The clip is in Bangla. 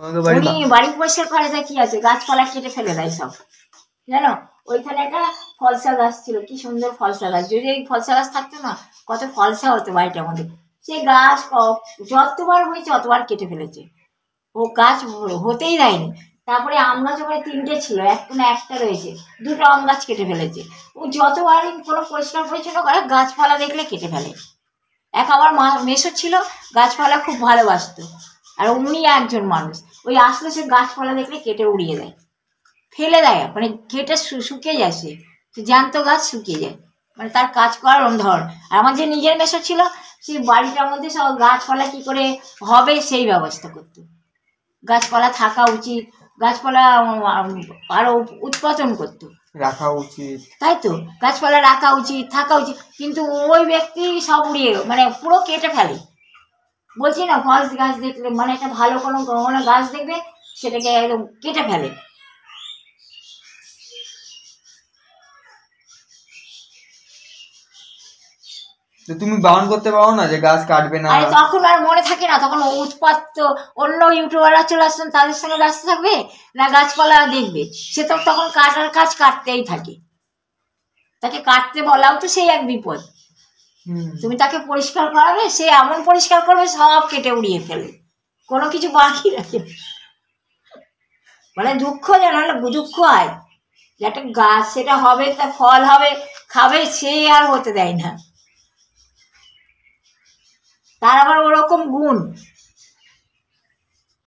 উনি বাড়ি পরিষ্কার করে দেয়, কি আছে গাছপালা কেটে ফেলে দেয় সব, জানো। ওইখানে একটা ফলসা গাছ ছিল, কি সুন্দর ফলসা গাছ, যদি এই ফলসা গাছ থাকতো না কত ফলসা হতো বাড়িটার মধ্যে। সেই গাছ যতবার হয়েছে অতবার কেটে ফেলেছে, ও গাছ হতেই দেয়নি। তারপরে আম গাছ ওখানে 3টে ছিল, একটা রয়েছে, 2টো আম গাছ কেটে ফেলেছে। ও যতবারই কোনো পরিষ্কার পরিচ্ছন্ন করে গাছপালা দেখলে কেটে ফেলে। আমার মেসো ছিল, গাছপালা খুব ভালোবাসতো, আর উনি একজন মানুষ ওই আসলে সে গাছপালা দেখলে কেটে উড়িয়ে দেয়, ফেলে দেয়, মানে কেটে শুকিয়ে যায়, সে জ্যান্ত গাছ শুকিয়ে যায়, মানে তার কাজ করার ধর। আর আমার যে নিজের মেসো ছিল, সেই বাড়িটার মধ্যে সব গাছপালা কি করে হবে সেই ব্যবস্থা করতো। গাছপালা থাকা উচিত, গাছপালা আরো উৎপাদন করতো, রাখা উচিত, তাই তো, গাছপালা রাখা উচিত, থাকা উচিত, কিন্তু ওই ব্যক্তি সব উড়িয়ে মানে পুরো কেটে ফেলে। বলছি না, ফলস গাছ দেখলে মানে একটা ভালো কোনো গাছ দেখবে, সেটাকে একদম কেটে ফেলে। তুমি বারণ করতে পারো না যে গাছ কাটবে না? আরে তখন আর মনে থাকে না, তখন উৎপাত তো অন্য ইউটিউবাররা চলে আসছেন, তাদের সঙ্গে ব্যস্ত থাকবে না গাছপালা দেখবে। সে তো তখন কাটার কাজ কাটতেই থাকে, তাকে কাটতে বলাও তো সেই এক বিপদ। তুমি তাকে পরিষ্কার করাবে, সে এমন পরিষ্কার করবে সব কেটে উড়িয়ে ফেলে, কোনো কিছু বাকি রাখে। মানে দুঃখ যেন দুঃখ হয় যে একটা গাছ সেটা হবে, তা ফল হবে, খাবে, সে আর হতে দেয় না। তার আবার ওরকম গুণ,